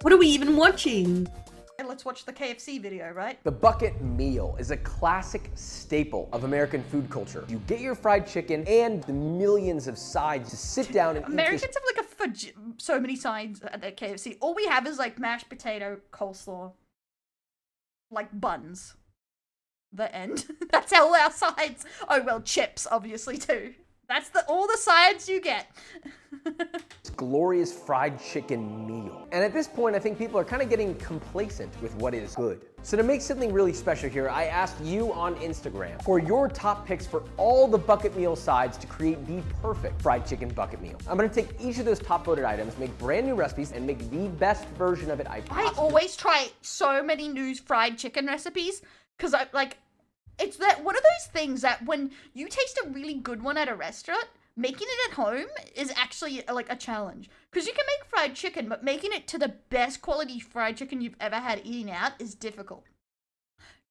What are we even watching? Let's watch the KFC video, right? The bucket meal is a classic staple of American food culture. You get your fried chicken and the millions of sides to sit down and Americans eat have like so many sides at their KFC. All we have is like mashed potato, coleslaw, like buns. The end. That's all our sides. Oh well, chips obviously too. That's all the sides you get. this glorious fried chicken meal. And at this point, I think people are kind of getting complacent with what is good. So to make something really special here, I asked you on Instagram for your top picks for all the bucket meal sides to create the perfect fried chicken bucket meal. I'm gonna take each of those top voted items, make brand new recipes, and make the best version of it I possibly I always try so many new fried chicken recipes because it's that one of those things that when you taste a really good one at a restaurant, making it at home is actually like a challenge. Because you can make fried chicken, but making it to the best quality fried chicken you've ever had eating out is difficult.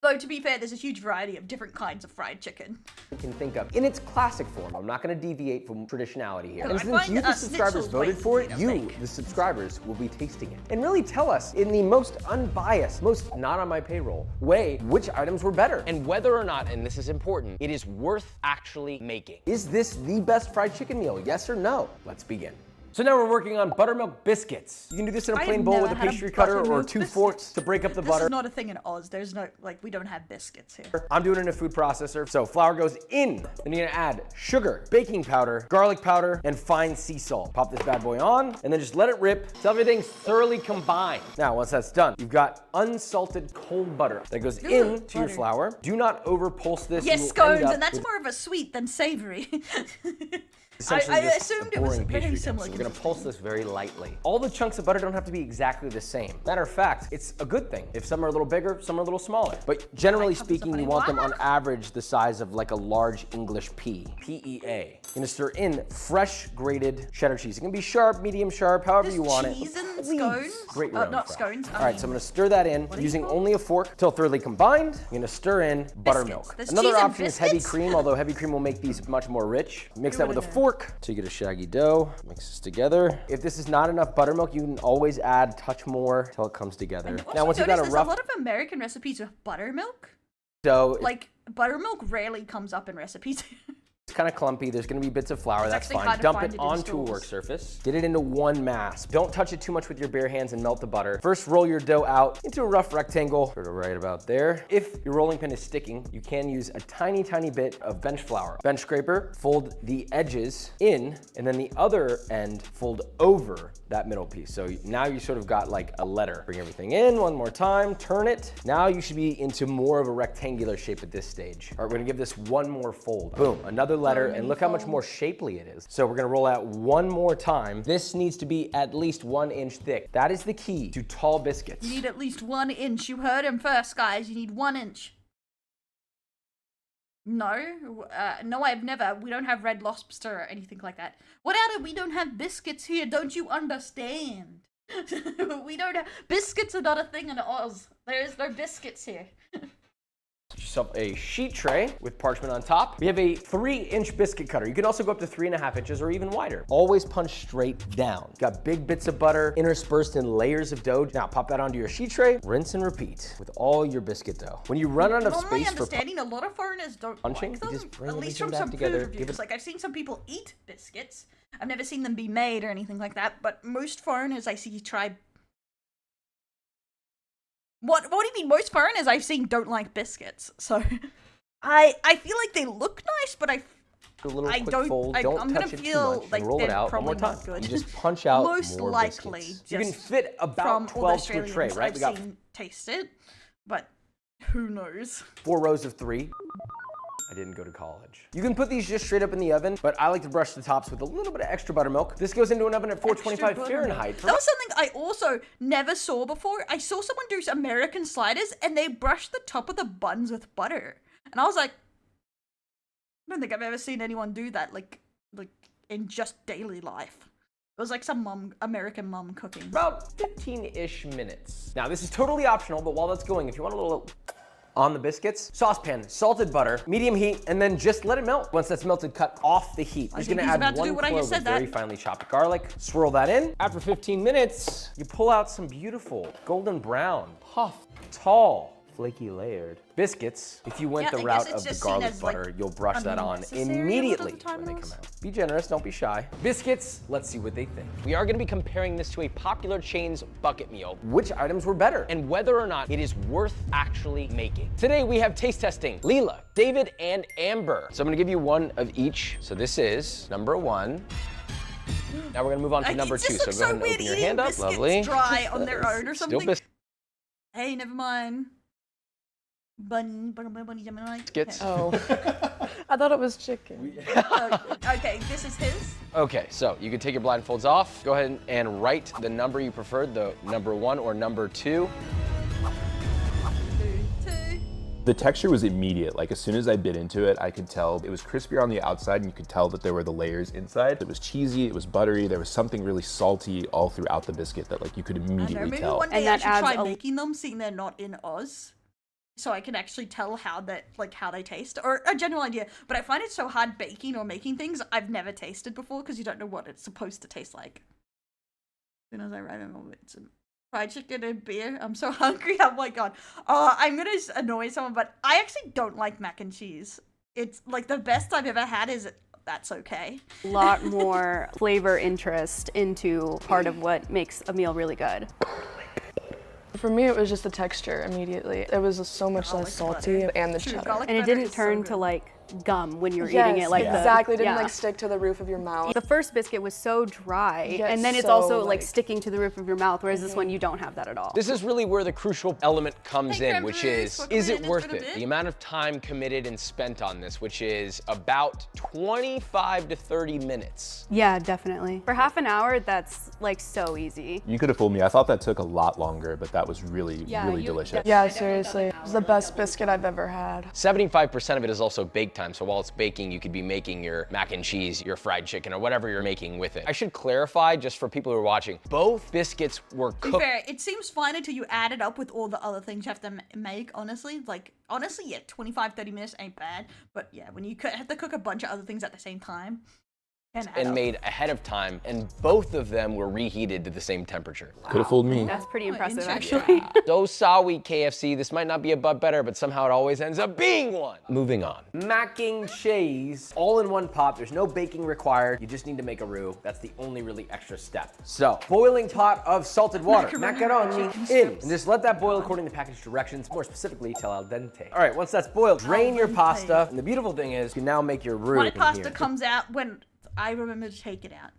Though, to be fair, there's a huge variety of different kinds of fried chicken. You can think of in its classic form. I'm not going to deviate from traditionality here. I And since find, you, the subscribers, schnitzel's voted way for it, easier to you, make. the subscribers, will be tasting it. And really tell us, in the most unbiased, most not on my payroll way, which items were better. And whether or not, and this is important, it is worth actually making. Is this the best fried chicken meal? Yes or no? Let's begin. So now we're working on buttermilk biscuits. You can do this in a I plain have bowl with a never had a pastry cutter or buttermilk 2 biscuit. forks to break up the This butter. is not a thing in Oz. There's no, we don't have biscuits here. I'm doing it in a food processor. So flour goes in. Then you're gonna add sugar, baking powder, garlic powder, and fine sea salt. Pop this bad boy on, and then just let it rip till everything's thoroughly combined. Now, once that's done, you've got unsalted cold butter that goes into your flour. Do not over pulse this. Yes, You will scones, end up and that's with more of a sweet than savory. essentially I just assumed a it was boring very pastry dough. similar So we're gonna pulse this very lightly. All the chunks of butter don't have to be exactly the same. Matter of fact, it's a good thing. If some are a little bigger, some are a little smaller. But generally speaking, you want them on average the size of like a large English pea. PEA. You're gonna stir in fresh grated cheddar cheese. It can be sharp, medium sharp, however you want it. Cheese and Please. scones? Great Not round scones. All right, so I'm gonna stir that in using only a fork till thoroughly combined. You're gonna stir in buttermilk. There's Another cheese and option is heavy biscuits? cream, although heavy cream will make these much more rich. Mix that with a would've known. fork so you get a shaggy dough. Mix this together. If this is not enough buttermilk, you can always add a touch more till it comes together. Now, once you've got there's a lot of American recipes with buttermilk. dough, Like, buttermilk rarely comes up in recipes. it's kind of clumpy. There's gonna be bits of flour, that's actually fine. hard to Dump find it it in onto a stores. work surface. Get it into one mass. Don't touch it too much with your bare hands and melt the butter. First, roll your dough out into a rough rectangle, sort of right about there. If your rolling pin is sticking, you can use a tiny, tiny bit of bench flour. Bench scraper, fold the edges in, and then the other end fold over that middle piece. So now you sort of got like a letter. Bring everything in one more time, turn it. Now you should be into more of a rectangular shape at this stage. All right, we're gonna give this one more fold. Boom, another letter, and look how much more shapely it is. So we're gonna roll out one more time. This needs to be at least 1 inch thick. That is the key to tall biscuits. You need at least 1 inch. You heard him first, guys. You need 1 inch. No, I've never. We don't have Red Lobster or anything like that. What out of we don't have biscuits here? Don't you understand? We don't have biscuits are not a thing in Oz. There is no biscuits here. Yourself a sheet tray with parchment on top. We have a 3-inch biscuit cutter. You can also go up to 3.5 inches or even wider. Always punch straight down. Got big bits of butter interspersed in layers of dough. Now pop that onto your sheet tray, rinse and repeat with all your biscuit dough. When you run out of From my space for understanding, a lot of foreigners don't punching, like you them. just bring At least everything from back some together, food give reviews. it- Like I've seen some people eat biscuits. I've never seen them be made or anything like that. But most foreigners I see try. What do you mean? Most foreigners I've seen don't like biscuits. So I feel like they look nice, but a little I quick don't- fold. I'm Don't gonna touch it too feel much. like And roll it they're out one more probably time. not good. You just punch out most more likely biscuits. You can just fit about from all the 12 to a Australians tray, right? I've We got seen taste it, but who knows? 4 rows of 3. I didn't go to college. You can put these just straight up in the oven, but I like to brush the tops with a little bit of extra buttermilk. This goes into an oven at 425 Extra Fahrenheit. That was something I also never saw before. I saw someone do American sliders and they brushed the top of the buns with butter. And I was like, I don't think I've ever seen anyone do that, like in just daily life. It was like some American mom cooking. About 15-ish minutes. Now, this is totally optional, but while that's going, if you want a little on the biscuits. Saucepan, salted butter, medium heat, and then just let it melt. Once that's melted, cut off the heat. You're gonna add 1 clove of very finely chopped garlic. Swirl that in. After 15 minutes, you pull out some beautiful golden brown, puffed, tall, flaky layered biscuits. If you went the route of the garlic butter, you'll brush that on immediately when they come out. Be generous, don't be shy. Biscuits, let's see what they think. We are gonna be comparing this to a popular chain's bucket meal, Which items were better? and whether or not it is worth actually making. Today we have taste testing, Leela, David, and Amber. So I'm gonna give you one of each. So this is number 1. Now we're gonna move on to number 2. So go ahead and open your hand up. Lovely. Dry on their own or something. Still Hey, never mind. Bunny, biscuits. Oh, I thought it was chicken. Okay, this is his. Okay, so you can take your blindfolds off. Go ahead and write the number you preferred, the number 1 or number 2. 2. The texture was immediate. Like as soon as I bit into it, I could tell it was crispier on the outside and you could tell that there were the layers inside. It was cheesy, it was buttery, there was something really salty all throughout the biscuit that like you could immediately Maybe tell. one day And I that should adds try a- making them, seeing they're not in Oz. So I can actually tell how they taste, or a general idea. But I find it so hard baking or making things I've never tasted before because you don't know what it's supposed to taste like. As soon as I remember it's fried chicken and beer, I'm so hungry. Oh my god. Oh, I'm gonna annoy someone, but I actually don't like mac and cheese. It's like the best I've ever had is that's okay. A lot more flavor interest into part of what makes a meal really good. For me, it was just the texture immediately. It was so much less salty and the cheddar. Garlic And it butter didn't is so turn good. to like gum when you're Yes, eating it. Like exactly. It didn't yeah. like stick to the roof of your mouth. The first biscuit was so dry, Yeah, and then it's so, also like like- sticking to the roof of your mouth, whereas this one you don't have that at all. This is really where the crucial element comes Hey, in, which Grammys, is it welcome in, worth it's been a it? bit. The amount of time committed and spent on this, which is about 25 to 30 minutes. Yeah, definitely. For half an hour, that's like so easy. You could have fooled me. I thought that took a lot longer, but that was really, really delicious. Yeah, seriously. It was the best biscuit I've ever had. 75% of it is also bake time, so while it's baking, you could be making your mac and cheese, your fried chicken, or whatever you're making with it. I should clarify, just for people who are watching, both biscuits were To be cooked. fair, it seems fine until you add it up with all the other things you have to make, honestly. Like, honestly, yeah, 25, 30 minutes ain't bad. But yeah, when you have to cook a bunch of other things at the same time. And made ahead of time, and both of them were reheated to the same temperature. Could have fooled me. That's pretty impressive, interesting. actually. So sorry, KFC, this might not be a but better, but somehow it always ends up being one. Moving on. Mac and cheese, all in one pot. There's no baking required. You just need to make a roux. That's the only really extra step. So, boiling pot of salted water, macaroni in, and just let that boil according to package directions, more specifically, till al dente. All right, once that's boiled, drain your pasta. And the beautiful thing is, you can now make your roux My in pasta here. comes out when I remember to take it out.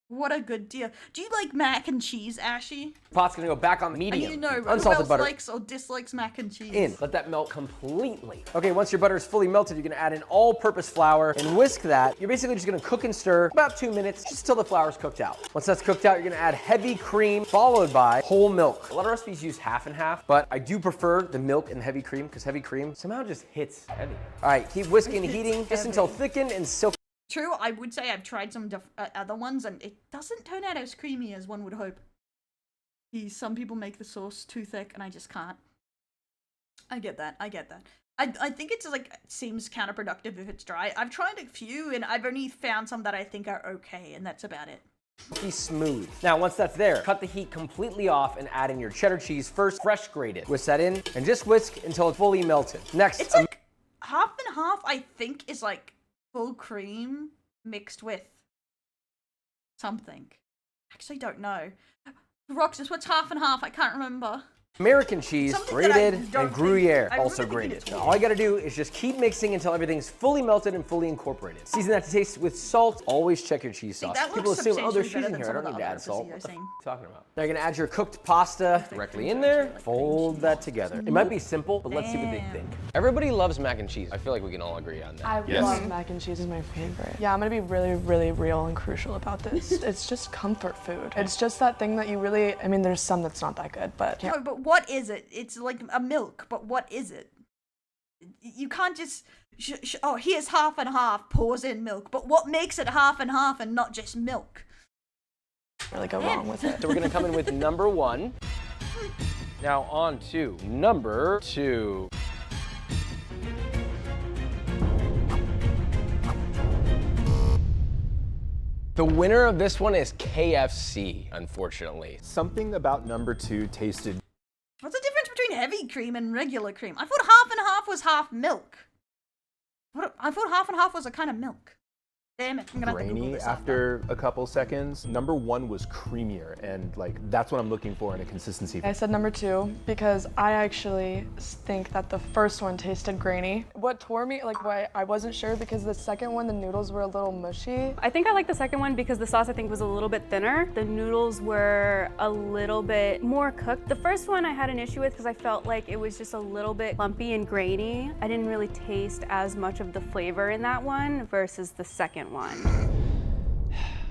What a good deal. Do you like mac and cheese, Ashy? Pot's gonna go back on the And medium. you know who unsalted else butter likes or dislikes mac and cheese? in. Let that melt completely. Okay, once your butter is fully melted, you're gonna add in all-purpose flour and whisk that. You're basically just gonna cook and stir about 2 minutes, just until the flour's cooked out. Once that's cooked out, you're gonna add heavy cream, followed by whole milk. A lot of recipes use half and half, but I do prefer the milk and heavy cream, because heavy cream somehow just hits heavy. All right, keep whisking and heating just until thickened and silky. True, I would say I've tried some other ones, and it doesn't turn out as creamy as one would hope. Some people make the sauce too thick, and I just can't. I get that. I think it's like, it seems counterproductive if it's dry. I've tried a few, and I've only found some that I think are okay, and that's about it. Be smooth. Now, once that's there, cut the heat completely off and add in your cheddar cheese first, fresh grated. Whisk that in, and just whisk until it's fully melted. Next, It's like half and half, I think, is like full cream mixed with something. Actually, don't know. Roxas, what's half and half? I can't remember. American cheese, Something that I grated, don't and Gruyere, think- I also really think grated. it's Now, all you gotta do is just keep mixing until everything's fully melted and fully incorporated. Season that to taste with salt. Always check your cheese sauce. that People looks assume, oh, there's substantially cheese better in than here. I some don't of the need to other add salt. recipes What the you're f saying. are you talking about? Now you're gonna add your cooked pasta directly in there. Fold that together. It might be simple, but let's see what they Damn. think. Everybody loves mac and cheese. I feel like we can all agree on that. I Yes. love mac and cheese is my favorite. Yeah, I'm gonna be really, really real and crucial about this. It's just comfort food. It's just that thing that you really, I mean, there's some that's not that good, but No, but what is it? It's like a milk, but what is it? You can't just, oh, here's half and half, pours in milk. But what makes it half and half and not just milk? really go wrong with it. So we're gonna come in with number 1. Now on to number 2. The winner of this one is KFC, unfortunately. Something about number 2 tasted What's the difference between heavy cream and regular cream? I thought half and half was half milk. I thought half and half was a kind of milk. Damn it, I'm gonna have to Google grainy this up now. after a couple seconds. Number 1 was creamier, and like that's what I'm looking for in a consistency. I said number 2 because I actually think that the first one tasted grainy. What tore me, like why I wasn't sure, because the second one, the noodles were a little mushy. I think I like the second one because the sauce I think was a little bit thinner. The noodles were a little bit more cooked. The first one I had an issue with because I felt like it was just a little bit lumpy and grainy. I didn't really taste as much of the flavor in that one versus the second one.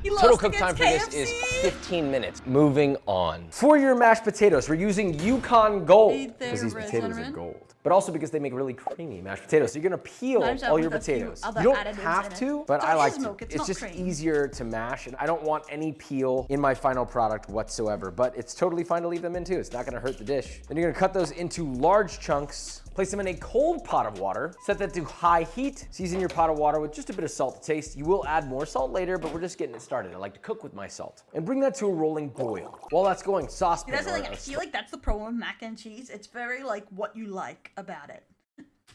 Total cook time for this is 15 minutes. Moving on. For your mashed potatoes, we're using Yukon Gold Eat their because these potatoes are cinnamon. gold, but also because they make really creamy mashed potatoes. So you're gonna peel Knives out all your with a few potatoes. other You don't additives in have it. to, but So I it like is to. milk, it's It's not just cream. easier to mash, and I don't want any peel in my final product whatsoever, but it's totally fine to leave them in too. It's not gonna hurt the dish. Then you're gonna cut those into large chunks. Place them in a cold pot of water. Set that to high heat. Season your pot of water with just a bit of salt to taste. You will add more salt later, but we're just getting it started. I like to cook with my salt. And bring that to a rolling boil. While that's going, saucepan. That's the or thing, I a feel like that's the problem with mac and cheese. It's very like what you like about it.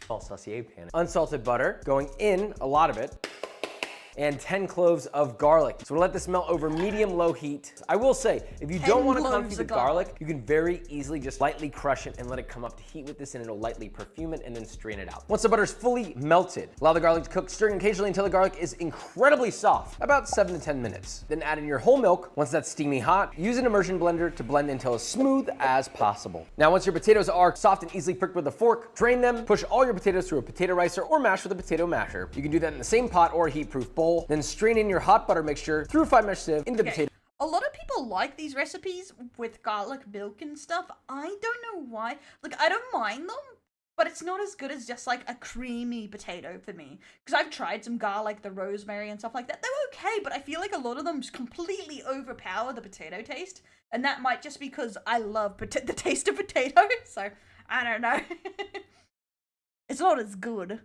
small saucier pan. Unsalted butter, going in, a lot of it. And 10 cloves of garlic. So we'll let this melt over medium-low heat. I will say, if you 10 don't want to cloves confuse the of garlic, you can very easily just lightly crush it and let it come up to heat with this, and it'll lightly perfume it and then strain it out. Once the butter's fully melted, allow the garlic to cook, stirring occasionally until the garlic is incredibly soft, about 7 to 10 minutes. Then add in your whole milk. Once that's steamy hot, use an immersion blender to blend until as smooth as possible. Now, once your potatoes are soft and easily pricked with a fork, drain them, push all your potatoes through a potato ricer or mash with a potato masher. You can do that in the same pot or a heat-proof bowl, then strain in your hot butter mixture through a 5-mesh sieve into the potato. A lot of people like these recipes with garlic milk and stuff. I don't know why. Like, I don't mind them, but it's not as good as just like a creamy potato for me. Because I've tried some garlic, the rosemary and stuff like that. They're okay, but I feel like a lot of them just completely overpower the potato taste. And that might just be because I love the taste of potato. So, I don't know. It's not as good.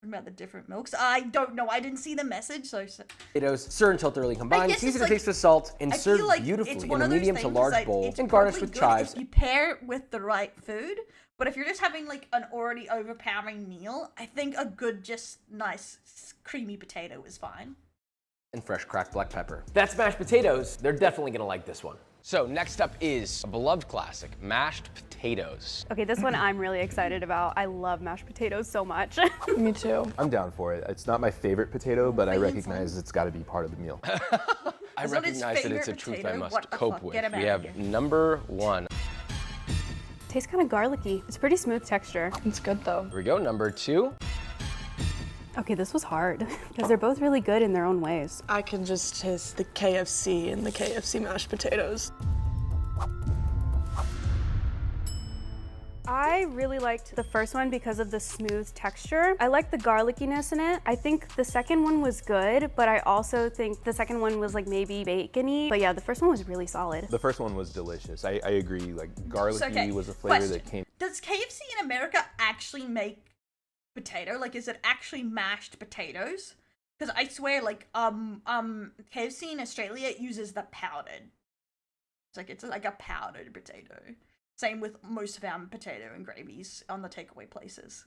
About the different milks. I don't know. I didn't see the message, so. Potatoes, stir until thoroughly combined, guess season it's to taste with salt, and I serve feel like beautifully it's in one a of those medium to things, large like, bowl it's and garnish probably with good chives. if you pair it with the right food. But if you're just having like an already overpowering meal, I think a good, just nice, creamy potato is fine. And fresh cracked black pepper. That's mashed potatoes. They're definitely gonna like this one. So next up is a beloved classic, mashed potatoes. Okay, this one I'm really excited about. I love mashed potatoes so much. Me too. I'm down for it. It's not my favorite potato, but I recognize it's got to be part of the meal. I It's not his recognize that it's a favorite truth I potato. must What the cope fuck? with. Get him We out of have here. number 1. Tastes kind of garlicky. It's pretty smooth texture. It's good though. Here we go, number 2. Okay, this was hard because they're both really good in their own ways. I can just taste the KFC and the KFC mashed potatoes. I really liked the first one because of the smooth texture. I like the garlickiness in it. I think the second one was good, but I also think the second one was like maybe bacony. But yeah, the first one was really solid. The first one was delicious. I agree. Like garlicky Okay, was a flavor question. that came. Does KFC in America actually make potato? Like, is it actually mashed potatoes? Because I swear, like, KFC in Australia uses the powdered. It's like a powdered potato. Same with most of our potato and gravies on the takeaway places.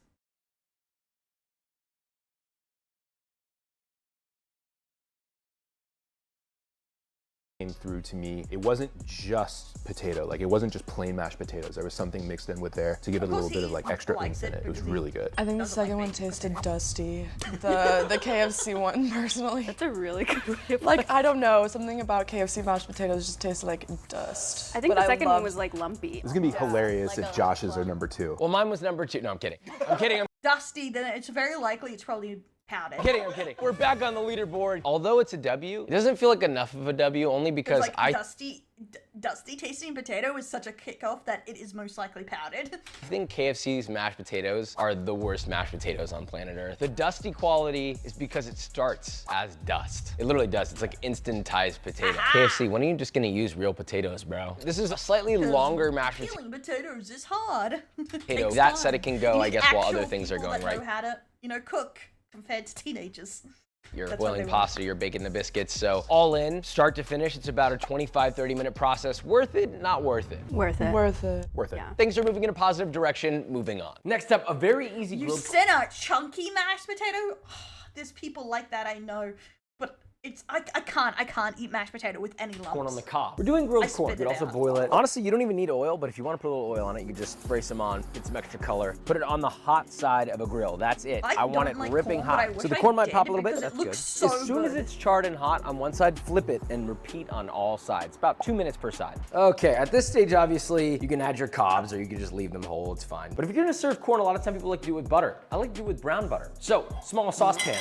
Came through to me. It wasn't just potato, like it wasn't just plain mashed potatoes. There was something mixed in with there to give it a Of little course bit of he like extra likes oomph in it it. It was because he- really good. I think the Doesn't like second one baked tasted dusty. The KFC one, personally. That's a really good way to Like, I don't know, something about KFC mashed potatoes just tasted like dust. I think But the second one loved- was like lumpy. It's gonna be hilarious like if a Josh's are number 2. Well, mine was number 2. No, I'm kidding. I'm kidding. Dusty, then it's very likely it's probably powdered. I'm kidding. We're back on the leaderboard. Although it's a W, it doesn't feel like enough of a W only because It's like dusty tasting potato is such a kickoff that it is most likely powdered. I think KFC's mashed potatoes are the worst mashed potatoes on planet Earth. The dusty quality is because it starts as dust. It literally does. It's like instantized potato. KFC, when are you just gonna use real potatoes, bro? This is a slightly longer mashed potato. Peeling potatoes is hard. That Takes said, it time. can go, You I need guess, while other actual things are people going that right. know how to, cook compared to teenagers. You're That's what boiling they want. pasta, you're baking the biscuits. So all in, start to finish, it's about a 25-30 minute process. Worth it, not worth it. Worth it. Worth it. Worth it. Yeah. Things are moving in a positive direction, moving on. Next up, a very easy You grilled said a chunky mashed potato? There's people like that, I know. But it's I can't eat mashed potato with any lumps. corn on the cob. We're doing grilled I corn. You spit could it also out. boil it. Honestly, you don't even need oil, but if you want to put a little oil on it, you just spray some on, get some extra color. Put it on the hot side of a grill. That's it. I want don't it like ripping corn, but I hot. wish So the I corn might did pop a little bit. because it That's good. looks so As soon as good. it's charred and hot on one side, flip it and repeat on all sides. About 2 minutes per side. Okay, at this stage, obviously, you can add your cobs or you can just leave them whole. It's fine. But if you're gonna serve corn, a lot of time people like to do it with butter. I like to do it with brown butter. So, small saucepan.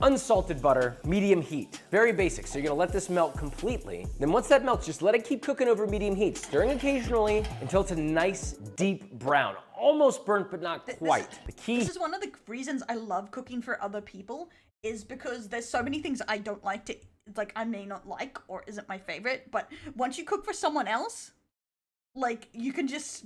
Unsalted butter, medium heat. Very basic, so you're gonna let this melt completely. Then once that melts, just let it keep cooking over medium heat, stirring occasionally until it's a nice, deep brown. Almost burnt, but not quite. The key This is one of the reasons I love cooking for other people, is because there's so many things I don't like to, like I may not like or isn't my favorite, but once you cook for someone else, like you can just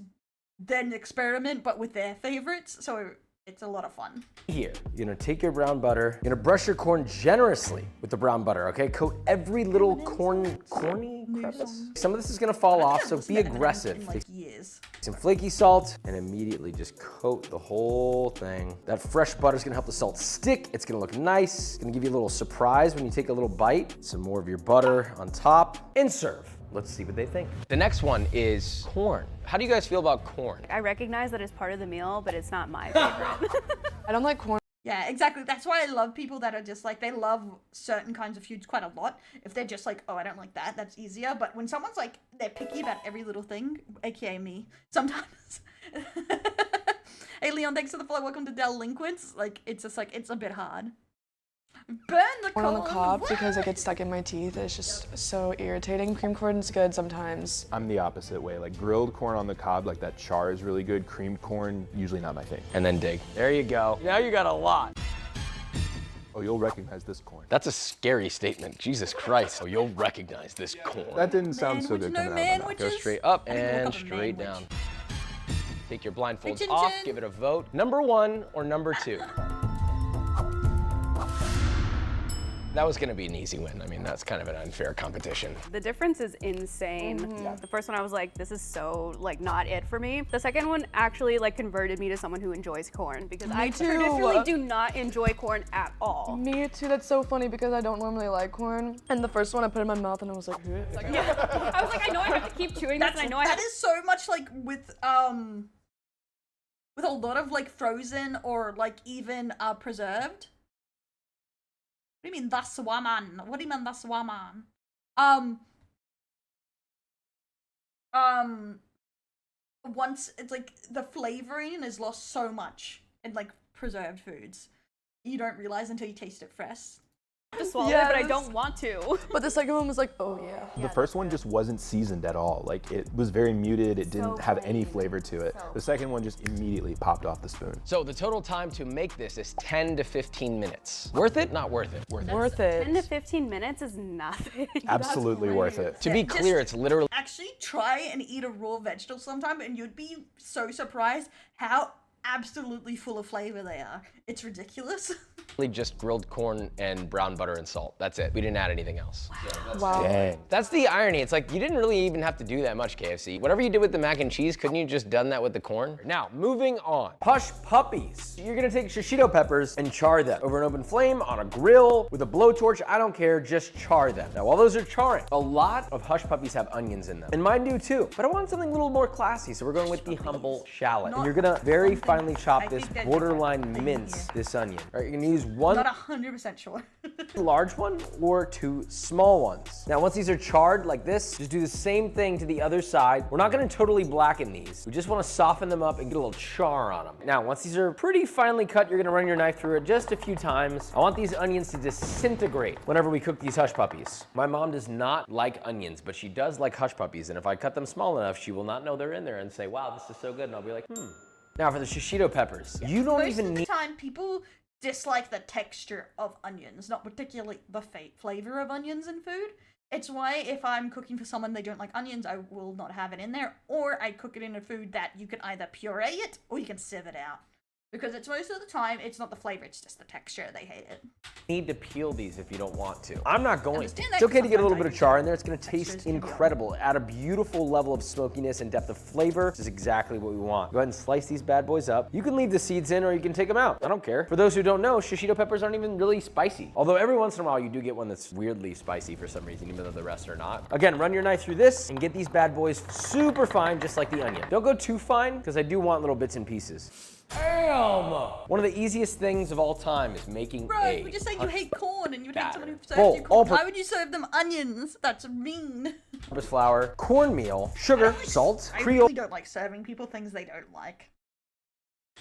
then experiment but with their favorites, so it's a lot of fun. here, you're gonna take your brown butter, you're gonna brush your corn generously with the brown butter, okay? Coat every little corny crevice. Some of this is gonna fall off, so be aggressive. In like years. Some flaky salt, and immediately just coat the whole thing. That fresh butter's gonna help the salt stick. It's gonna look nice. It's gonna give you a little surprise when you take a little bite. Some more of your butter on top, and serve. Let's see what they think. The next one is corn. How do you guys feel about corn? I recognize that it's part of the meal, but it's not my favorite. I don't like corn. Yeah, exactly. That's why I love people that are just like, they love certain kinds of foods quite a lot. If they're just like, oh, I don't like that, that's easier. But when someone's like, they're picky about every little thing, aka me, sometimes. Hey, Leon, thanks for the follow. Welcome to Delinquents. Like, it's just like, it's a bit hard. Burn the Corn on the corn. cob What? because it gets stuck in my teeth. It's just so irritating. Cream corn's good sometimes. I'm the opposite way. Like grilled corn on the cob, like that char is really good. Creamed corn, usually not my thing. And then dig. There you go. Now you got a lot. Oh, you'll recognize this corn. That's a scary statement. Jesus Christ. Oh, you'll recognize this corn. That didn't sound so Manwich, good no coming out of my mouth. Go manwiches? straight up I didn't look and up a straight manwich. down. Take your blindfolds Chin off, chin. give it a vote. Number 1 or number 2? That was gonna be an easy win. I mean, that's kind of an unfair competition. The difference is insane. The first one I was like, this is so like not it for me. The second one actually like converted me to someone who enjoys corn because I too. traditionally do not enjoy corn at all. Me too. That's so funny because I don't normally like corn. And the first one I put in my mouth and I was like, Yeah. I was like, I know I have to keep chewing this, and I know I have That is so much like with a lot of like frozen or like even preserved. What do you mean that's woman? What do you mean that's woman? Once it's like the flavoring is lost so much in like preserved foods, you don't realize until you taste it fresh. to swallow it, but I Yes. don't want to. but the second one was like, oh yeah. The first one just wasn't seasoned at all. Like it was very muted. It didn't have any flavor to it. The second one just immediately popped off the spoon. So the total time to make this is 10 to 15 minutes. Worth it? Not worth it. Worth it. Worth it. 10 to 15 minutes is nothing. Absolutely worth it. To be Just- clear, it's literally Actually, try and eat a raw vegetable sometime, and you'd be so surprised how absolutely full of flavor they are. It's ridiculous. just grilled corn and brown butter and salt. That's it. We didn't add anything else. Wow. Dang. That's the irony. It's like you didn't really even have to do that much, KFC. Whatever you did with the mac and cheese, couldn't you just done that with the corn? Now, moving on. Hush puppies. You're gonna take shishito peppers and char them over an open flame on a grill with a blowtorch. I don't care, just char them. Now, while those are charring, a lot of hush puppies have onions in them, and mine do too. But I want something a little more classy, so we're going with the humble shallot. And you're gonna very finely chop I this, think that- borderline mince this onion. All right, you're gonna use one. Not 100% sure. large one or 2 small ones. Now, once these are charred like this, just do the same thing to the other side. We're not gonna totally blacken these. We just wanna soften them up and get a little char on them. Now, once these are pretty finely cut, you're gonna run your knife through it just a few times. I want these onions to disintegrate whenever we cook these hush puppies. My mom does not like onions, but she does like hush puppies. And if I cut them small enough, she will not know they're in there and say, wow, this is so good. And I'll be like, Now for the shishito peppers, you don't Most even of the need. time, people dislike the texture of onions, not particularly the flavor of onions in food. It's why if I'm cooking for someone they don't like onions, I will not have it in there, or I cook it in a food that you can either puree it or you can sieve it out. Because it's most of the time, it's not the flavor, it's just the texture. They hate it. Need to peel these if you don't want to. I'm not going to. Understand that, It's okay to get a little sometimes bit of char in there. It's gonna textures taste can be incredible. Add a beautiful level of smokiness and depth of flavor. This is exactly what we want. Go ahead and slice these bad boys up. You can leave the seeds in or you can take them out. I don't care. For those who don't know, shishito peppers aren't even really spicy. Although every once in a while you do get one that's weirdly spicy for some reason, even though the rest are not. Again, run your knife through this and get these bad boys super fine, just like the onion. Don't go too fine, because I do want little bits and pieces. Damn! One of the easiest things of all time is making Right, we just said you hate corn and you would hate someone who batter. serves you All corn. Why would you serve them onions? That's mean. Purpose flour, cornmeal, sugar, salt, I Creole really don't like serving people things they don't like.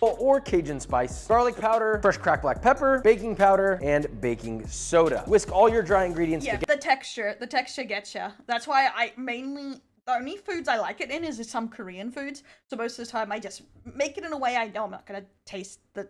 or Cajun spice, garlic powder, fresh cracked black pepper, baking powder, and baking soda. Whisk all your dry ingredients Yeah, together. the texture gets ya. That's why I mainly, the only foods I like it in is some Korean foods. So most of the time I just make it in a way I know I'm not gonna taste the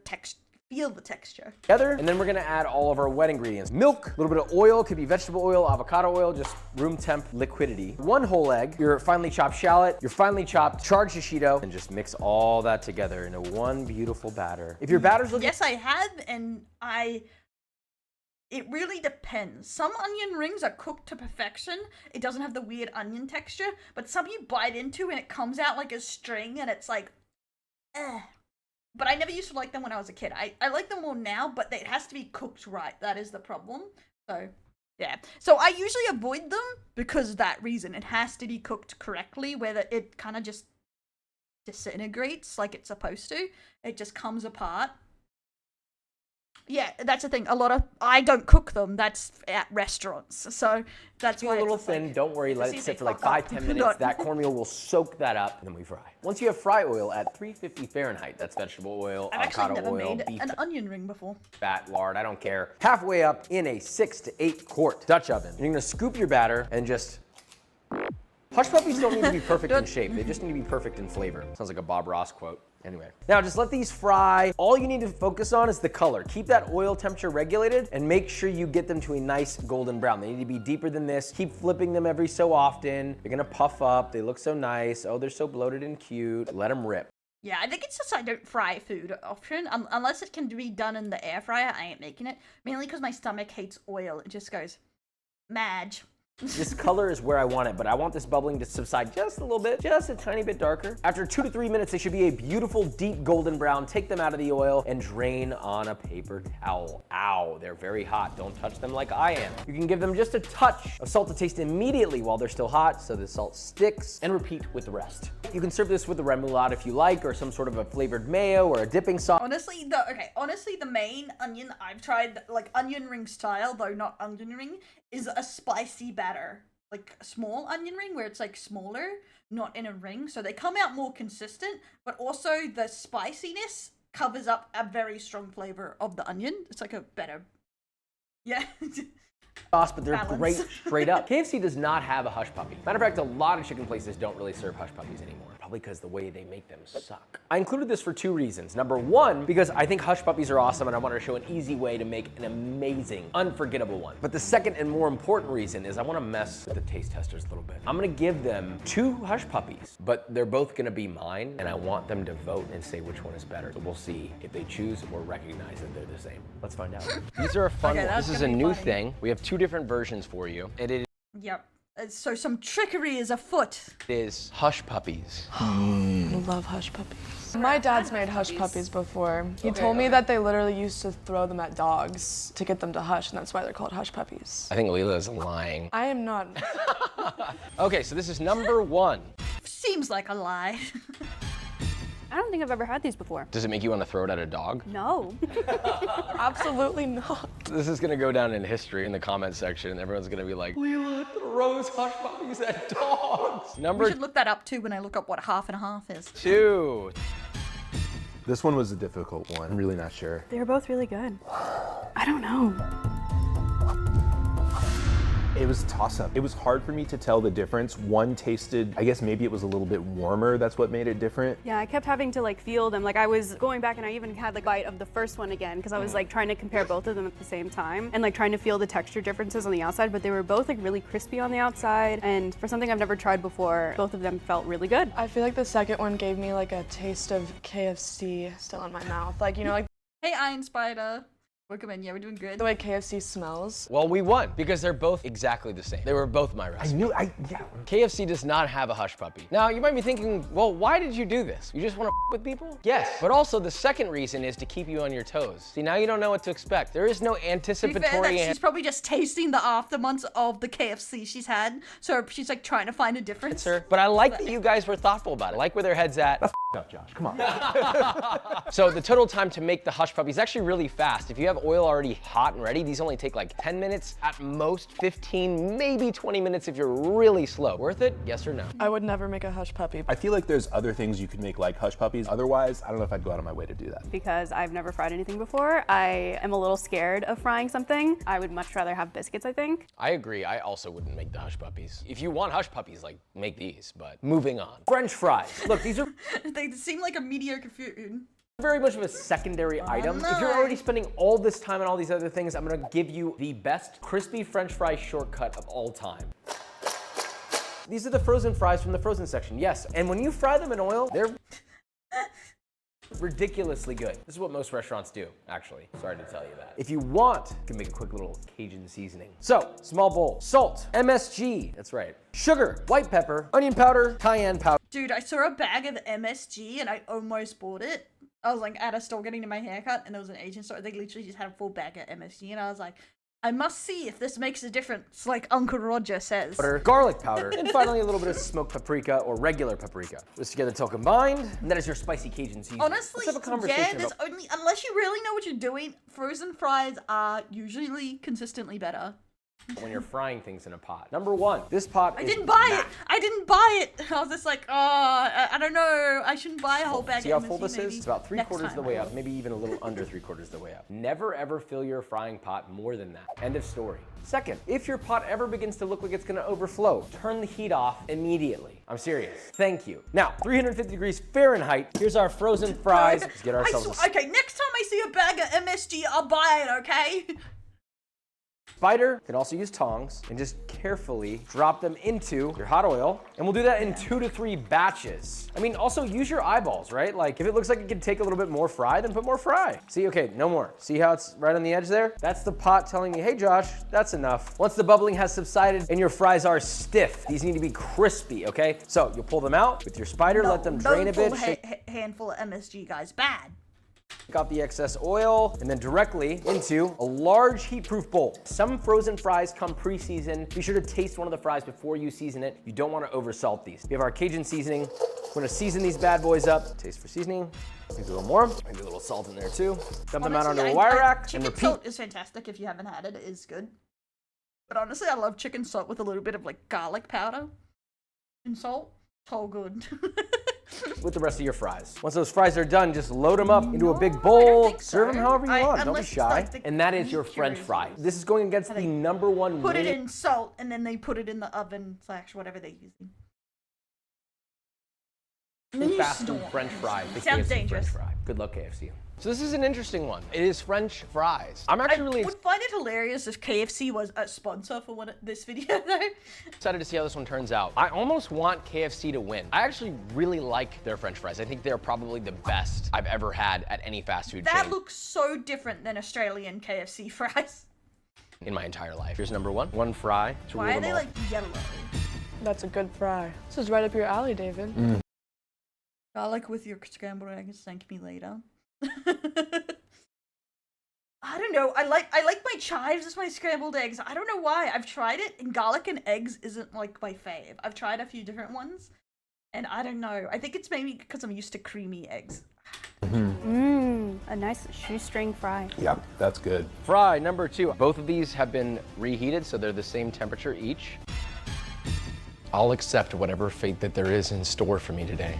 feel the texture. And then we're gonna add all of our wet ingredients. Milk, a little bit of oil, could be vegetable oil, avocado oil, just room temp liquidity. 1 whole egg, your finely chopped shallot, your finely chopped charred shishito, and just mix all that together into one beautiful batter. If your batter's looking Yes, I have, and it really depends. Some onion rings are cooked to perfection. It doesn't have the weird onion texture, but some you bite into and it comes out like a string and it's like, eh. But I never used to like them when I was a kid. I like them more now, but it has to be cooked right. That is the problem. So, yeah. So I usually avoid them because of that reason. It has to be cooked correctly, where it kind of just disintegrates like it's supposed to. It just comes apart. Yeah, that's the thing. I don't cook them. That's at restaurants. So that's why a little it's just thin, like, don't worry, let see it if sit they for like fuck up. 5-10 minutes. That cornmeal will soak that up, and then we fry. Once you have fry oil at 350 Fahrenheit, that's vegetable oil, I've actually avocado never oil, made beef an onion ring before. fat, lard, I don't care. Halfway up in a 6 to 8 quart Dutch oven. And you're gonna scoop your batter and just. Hush puppies don't need to be perfect in shape. They just need to be perfect in flavor. Sounds like a Bob Ross quote. Anyway, now just let these fry. All you need to focus on is the color. Keep that oil temperature regulated and make sure you get them to a nice golden brown. They need to be deeper than this. Keep flipping them every so often. They're gonna puff up. They look so nice. Oh, they're so bloated and cute. Let them rip. Yeah, I think it's just I don't fry food often. Unless it can be done in the air fryer, I ain't making it. Mainly because my stomach hates oil. It just goes, Madge. This color is where I want it, but I want this bubbling to subside just a little bit, just a tiny bit darker. After 2 to 3 minutes, they should be a beautiful, deep golden brown. Take them out of the oil and drain on a paper towel. Ow, they're very hot. Don't touch them like I am. You can give them just a touch of salt to taste immediately while they're still hot, so the salt sticks, and repeat with the rest. You can serve this with a remoulade if you like, or some sort of a flavored mayo or a dipping sauce. Honestly, the main onion I've tried, like onion ring style, though not onion ring, is a spicy batter. Like a small onion ring where it's like smaller, not in a ring. So they come out more consistent, but also the spiciness covers up a very strong flavor of the onion. It's like a better, yeah. Sauce, but they're Balance. great straight up. KFC does not have a hush puppy. Matter of fact, a lot of chicken places don't really serve hush puppies anymore. Probably because the way they make them suck. I included this for 2 reasons. Number 1, because I think hush puppies are awesome and I wanted to show an easy way to make an amazing, unforgettable one. But the second and more important reason is I want to mess with the taste testers a little bit. I'm going to give them 2 hush puppies, but they're both going to be mine, and I want them to vote and say which one is better. So we'll see if they choose or recognize that they're the same. Let's find out. These are a fun Okay, one. that's This is gonna a be new funny. thing. We have 2 different versions for you. It Yep. So some trickery is afoot. is hush puppies. I love hush puppies. My dad's made hush puppies before. He told me that they literally used to throw them at dogs to get them to hush, and that's why they're called hush puppies. I think Leela is lying. I am not. Okay, so this is number 1. Seems like a lie. I don't think I've ever had these before. Does it make you want to throw it at a dog? No. Absolutely not. This is gonna go down in history in the comment section. Everyone's gonna be like, Leela throws hush puppies at dogs. We Number should look that up too when I look up what half and half is. 2. This one was a difficult one. I'm really not sure. They're both really good. I don't know. It was a toss-up. It was hard for me to tell the difference. One tasted, I guess maybe it was a little bit warmer. That's what made it different. Yeah, I kept having to like feel them. Like I was going back and I even had the bite of the first one again because I was like trying to compare both of them at the same time and like trying to feel the texture differences on the outside, but they were both like really crispy on the outside. And for something I've never tried before, both of them felt really good. I feel like the second one gave me like a taste of KFC still in my mouth. Like, you know, like Hey, Iron Spider. Welcome in. Yeah, we're doing good. the way KFC smells. Well, we won because they're both exactly the same. They were both my recipe. Yeah. KFC does not have a hush puppy. Now, you might be thinking, well, why did you do this? You just want to with people? Yes, but also the second reason is to keep you on your toes. See, now you don't know what to expect. There is no To be fair, anticipatory. that she's probably just tasting the aftermonths of the KFC she's had, so she's like trying to find a difference. answer. But I like that you guys were thoughtful about it. I like where their head's at. Up, Josh. Come on. So the total time to make the hush puppy is actually really fast. If you have oil already hot and ready, these only take like 10 minutes, at most 15, maybe 20 minutes if you're really slow. Worth it? Yes or no? I would never make a hush puppy. I feel like there's other things you could make like hush puppies. Otherwise, I don't know if I'd go out of my way to do that. Because I've never fried anything before. I am a little scared of frying something. I would much rather have biscuits, I think. I agree. I also wouldn't make the hush puppies. If you want hush puppies, like, make these, but moving on. French fries. Look, these are They seem like a mediocre food. very much of a secondary item. If you're already spending all this time on all these other things, I'm gonna give you the best crispy French fry shortcut of all time. These are the frozen fries from the frozen section, yes. And when you fry them in oil, they're ridiculously good. This is what most restaurants do, actually. Sorry to tell you that. If you want, you can make a quick little Cajun seasoning. So, small bowl, salt, MSG, that's right, sugar, white pepper, onion powder, cayenne powder. Dude, I saw a bag of MSG and I almost bought it. I was like at a store getting my haircut and there was an Asian store. They literally just had a full bag of MSG and I was like, I must see if this makes a difference, like Uncle Roger says. Garlic powder, and finally a little bit of smoked paprika or regular paprika. This together till combined, and that is your spicy Cajun seasoning. Honestly, Let's have a conversation yeah, there's about only, unless you really know what you're doing, frozen fries are usually consistently better. when you're frying things in a pot. Number one, this pot I is didn't buy matte. it. I didn't buy it. I was just like, oh, I don't know. I shouldn't buy a whole bag See how of full MSG this maybe is? It's about next 3/4 of the time. way up, maybe even a little under 3/4 of the way up. Never ever fill your frying pot more than that. End of story. Second, if your pot ever begins to look like it's gonna overflow, turn the heat off immediately. I'm serious. Thank you. Now, 350 degrees Fahrenheit. Here's our frozen fries. Let's get ourselves a Okay, next time I see a bag of MSG, I'll buy it, okay? spider. You can also use tongs and just carefully drop them into your hot oil. And we'll do that in 2 to 3 batches. I mean, also use your eyeballs, right? Like if it looks like it can take a little bit more fry, then put more fry. See, okay, no more. See how it's right on the edge there? That's the pot telling me, hey Josh, that's enough. Once the bubbling has subsided and your fries are stiff, these need to be crispy, okay? So you'll pull them out with your spider, let them drain a bit. Handful of MSG, guys. Bad. Take out the excess oil and then directly into a large heat-proof bowl. Some frozen fries come pre-seasoned. Be sure to taste one of the fries before you season it. You don't want to oversalt these. We have our Cajun seasoning. We're gonna season these bad boys up. Taste for seasoning. Maybe a little more. Maybe a little salt in there too. Dump them out onto a wire rack and Chicken repeat. salt is fantastic if you haven't had it. It is good. But honestly, I love chicken salt with a little bit of like garlic powder and salt. So good. With the rest of your fries. Once those fries are done, just load them up into a big bowl. Serve them however you want. Don't be unless it's shy. like the And that is your meat French cubes. fry. This is going against the #1 Put it winning- in salt and then they put it in the oven / whatever they're using. fast food French fry. The Sounds KFC dangerous. French fry. Good luck, KFC. So this is an interesting one. It is French fries. I'm actually really would find it hilarious if KFC was a sponsor for this video though. excited to see how this one turns out. I almost want KFC to win. I actually really like their French fries. I think they're probably the best I've ever had at any fast food That chain looks so different than Australian KFC fries. in my entire life. Here's number one. One fry. To Why rule are them they all. like yellow? That's a good fry. This is right up your alley, David. Garlic with your scrambled eggs. Thank me later. I don't know. I like my chives as my scrambled eggs. I don't know why. I've tried it, and garlic and eggs isn't like my fave. I've tried a few different ones, And I don't know. I think it's maybe because I'm used to creamy eggs. A nice shoestring fry. Yep, that's good. Fry number 2. Both of these have been reheated, so they're the same temperature each. I'll accept whatever fate that there is in store for me today.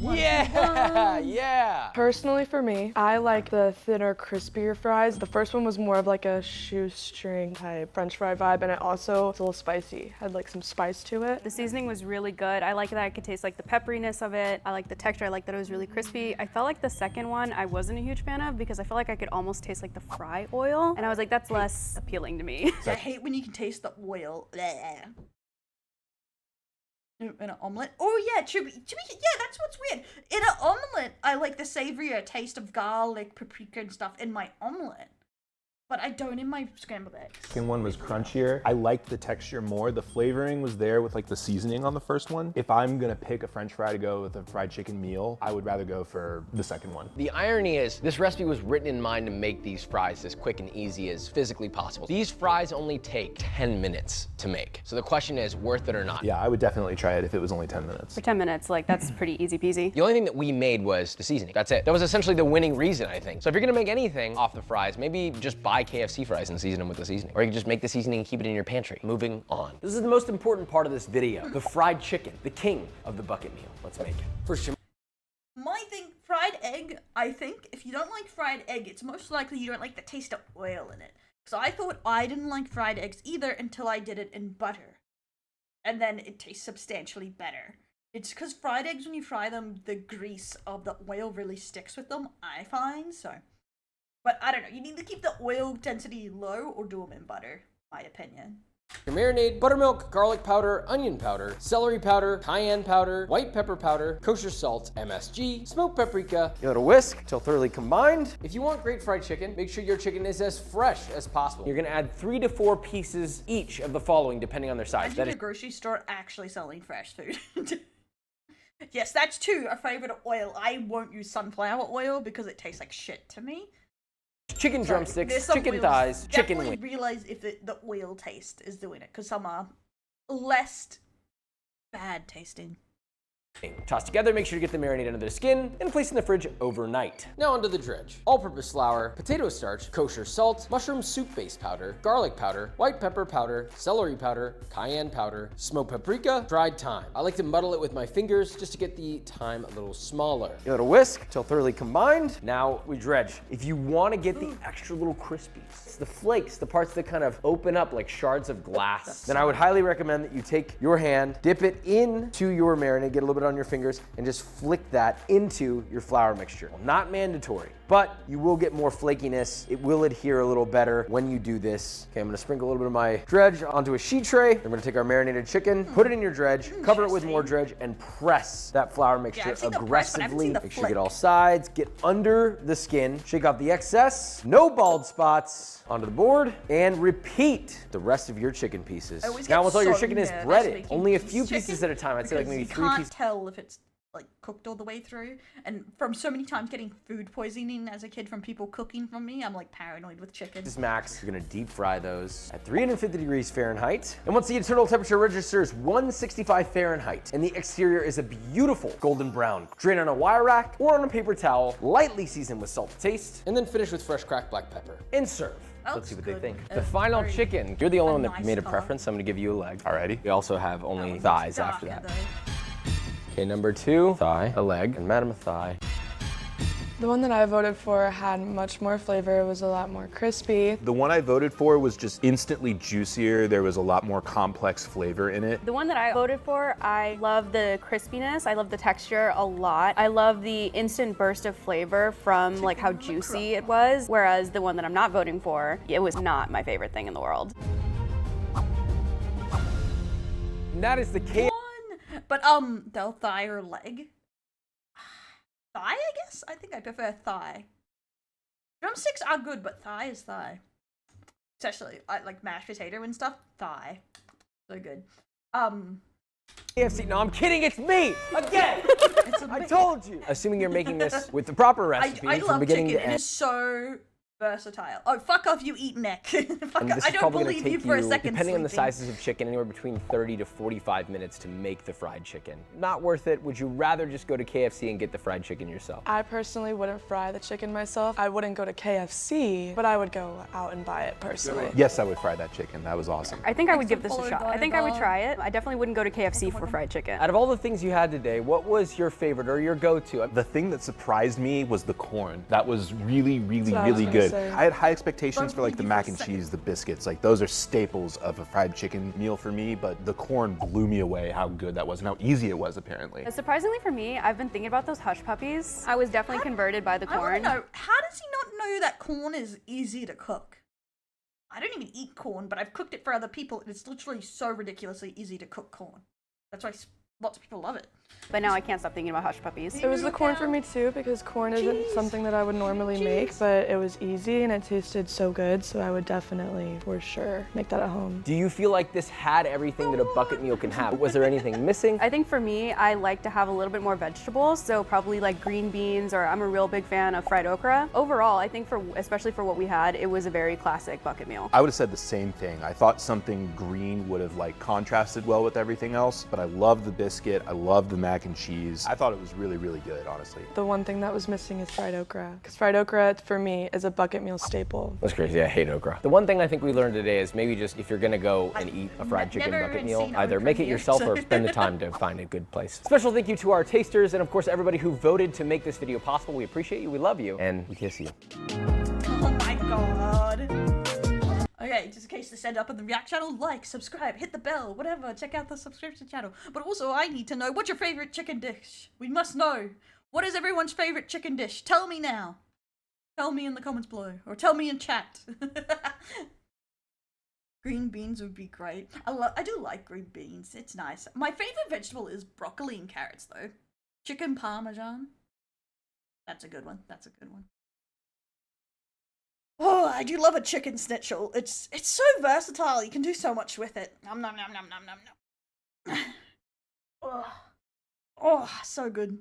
Yeah, yeah. Personally for me, I like the thinner, crispier fries. The first one was more of like a shoestring type French fry vibe, and it also was a little spicy. Had like some spice to it. The seasoning was really good. I like that I could taste like the pepperiness of it. I like the texture. I like that it was really crispy. I felt like the second one I wasn't a huge fan of because I felt like I could almost taste like the fry oil. And I was like, that's less appealing to me. I hate when you can taste the oil. Bleh. In an omelet? Oh yeah, yeah, that's what's weird. In an omelet, I like the savorier taste of garlic, paprika, and stuff in my omelet. But I don't in my scrambled eggs. Second one was crunchier. I liked the texture more. The flavoring was there with like the seasoning on the first one. If I'm gonna pick a French fry to go with a fried chicken meal, I would rather go for the second one. The irony is, this recipe was written in mind to make these fries as quick and easy as physically possible. These fries only take 10 minutes to make. So the question is, worth it or not? Yeah, I would definitely try it if it was only 10 minutes. For 10 minutes, like that's pretty easy peasy. The only thing that we made was the seasoning. That's it. That was essentially the winning reason, I think. So if you're gonna make anything off the fries, maybe just buy KFC fries and season them with the seasoning. Or you can just make the seasoning and keep it in your pantry. Moving on. This is the most important part of this video. The fried chicken, the king of the bucket meal. Let's make it. First, My thing, fried egg, I think, if you don't like fried egg, it's most likely you don't like the taste of oil in it. So I thought I didn't like fried eggs either until I did it in butter. And then it tastes substantially better. It's because fried eggs, when you fry them, the grease of the oil really sticks with them, I find, so. But I don't know, you need to keep the oil density low or do them in butter, my opinion. your marinade, buttermilk, garlic powder, onion powder, celery powder, cayenne powder, white pepper powder, kosher salt, MSG, smoked paprika. Give it a whisk till thoroughly combined. If you want great fried chicken, make sure your chicken is as fresh as possible. You're gonna add 3 to 4 pieces each of the following, depending on their size. Imagine a grocery store actually selling fresh food. Yes, that's too a favorite oil. I won't use sunflower oil because it tastes like shit to me. Chicken Sorry, drumsticks, there's some chicken oils- thighs, chicken definitely wings. realize if the oil taste is doing it, because some are less bad tasting. Toss together, make sure to get the marinade under the skin, and place in the fridge overnight. Now onto the dredge. All-purpose flour, potato starch, kosher salt, mushroom soup base powder, garlic powder, white pepper powder, celery powder, cayenne powder, smoked paprika, dried thyme. I like to muddle it with my fingers just to get the thyme a little smaller. Give it a whisk till thoroughly combined. Now we dredge. If you want to get the extra little crispies, the flakes, the parts that kind of open up like shards of glass, then I would highly recommend that you take your hand, dip it into your marinade, get a little bit on your fingers, and just flick that into your flour mixture. Well, not mandatory, but you will get more flakiness. It will adhere a little better when you do this. Okay, I'm gonna sprinkle a little bit of my dredge onto a sheet tray. I'm gonna take our marinated chicken, put it in your dredge, cover it with more dredge, and press that flour mixture I've seen the press, but I haven't aggressively. seen the Make sure you get flick. all sides, get under the skin, shake off the excess, no bald spots, onto the board, and repeat the rest of your chicken pieces. I always Now get once all your so chicken is nervous breaded, making only a piece few chicken pieces at a time. I'd say like because maybe you 3 can't pieces. tell if it's like cooked all the way through. And from so many times getting food poisoning as a kid from people cooking from me, I'm like paranoid with chicken. This is max. You're gonna deep fry those at 350 degrees Fahrenheit. And once the internal temperature registers 165 Fahrenheit and the exterior is a beautiful golden brown, drain on a wire rack or on a paper towel, lightly season with salt to taste, and then finish with fresh cracked black pepper. And serve. That Let's see what looks they good. think. The final Very- chicken. You're the only one that nice made a color. preference, so I'm gonna give you a leg. Alrighty. We also have That only one's thighs after darker, that. though. Okay, number 2, thigh, a leg, and madam a thigh. The one that I voted for had much more flavor. It was a lot more crispy. The one I voted for was just instantly juicier. There was a lot more complex flavor in it. The one that I voted for, I love the crispiness. I love the texture a lot. I love the instant burst of flavor from like how juicy it was. Whereas the one that I'm not voting for, it was not my favorite thing in the world. And that is the K. But the thigh or leg? Thigh, I guess? I think I prefer thigh. Drumsticks are good, but thigh is thigh. Especially like mashed potato and stuff. Thigh. So good. KFC. No, I'm kidding. It's me again. It's a I bit- told you. Assuming you're making this with the proper I recipe from love beginning chicken. to It end. is so versatile. Oh, fuck off, you eat neck. Fuck And off. this I is don't probably gonna believe you take for a you, second. depending on the Sleeping. sizes of chicken, anywhere between 30 to 45 minutes to make the fried chicken. Not worth it. Would you rather just go to KFC and get the fried chicken yourself? I personally wouldn't fry the chicken myself. I wouldn't go to KFC, but I would go out and buy it personally. Yes, I would fry that chicken. That was awesome. I think I would Next give this a followed shot. by I think I would the- try it. I definitely wouldn't go to KFC for fried chicken. Out of all the things you had today, what was your favorite or your go-to? The thing that surprised me was the corn. That was really, really, what I was really gonna good. say. I had high expectations for like the Don't mac believe and you for a cheese, the biscuits. Like those are staples of a fried chicken meal for me, but the corn blew me away how good that was and how easy it was apparently. Surprisingly for me, I've been thinking about those hush puppies. I was definitely converted by the I want corn. to know, how does he not know that corn is easy to cook? I don't even eat corn, but I've cooked it for other people, and it's literally so ridiculously easy to cook corn. That's why lots of people love it. But now I can't stop thinking about hush puppies. It was the corn for me too, because corn isn't something that I would normally make, but it was easy and it tasted so good, so I would definitely, for sure, make that at home. Do you feel like this had everything that a bucket meal can have? Was there anything missing? I think for me, I like to have a little bit more vegetables, so probably like green beans, or I'm a real big fan of fried okra. Overall, I think especially for what we had, it was a very classic bucket meal. I would have said the same thing. I thought something green would have like contrasted well with everything else, but I love the biscuit. I love the mac and cheese. I thought it was really, really good, honestly. The one thing that was missing is fried okra, because fried okra for me is a bucket meal staple. That's crazy. I hate okra. The one thing I think we learned today is maybe just if you're gonna go and eat a fried chicken never bucket even meal, seen either okra make it meat, yourself so- or spend the time to find a good place. Special thank you to our tasters and of course everybody who voted to make this video possible. We appreciate you, we love you, and we kiss you. Oh my god. Okay, just in case this ended up in the React channel, like, subscribe, hit the bell, whatever, check out the subscription channel. But also, I need to know, what's your favorite chicken dish? We must know. What is everyone's favorite chicken dish? Tell me now. Tell me in the comments below, or tell me in chat. Green beans would be great. I do like green beans, it's nice. My favorite vegetable is broccoli and carrots, though. Chicken parmesan. That's a good one, that's a good one. Oh, I do love a chicken schnitzel. It's so versatile. You can do so much with it. Nom nom nom nom nom nom nom. Oh, so good.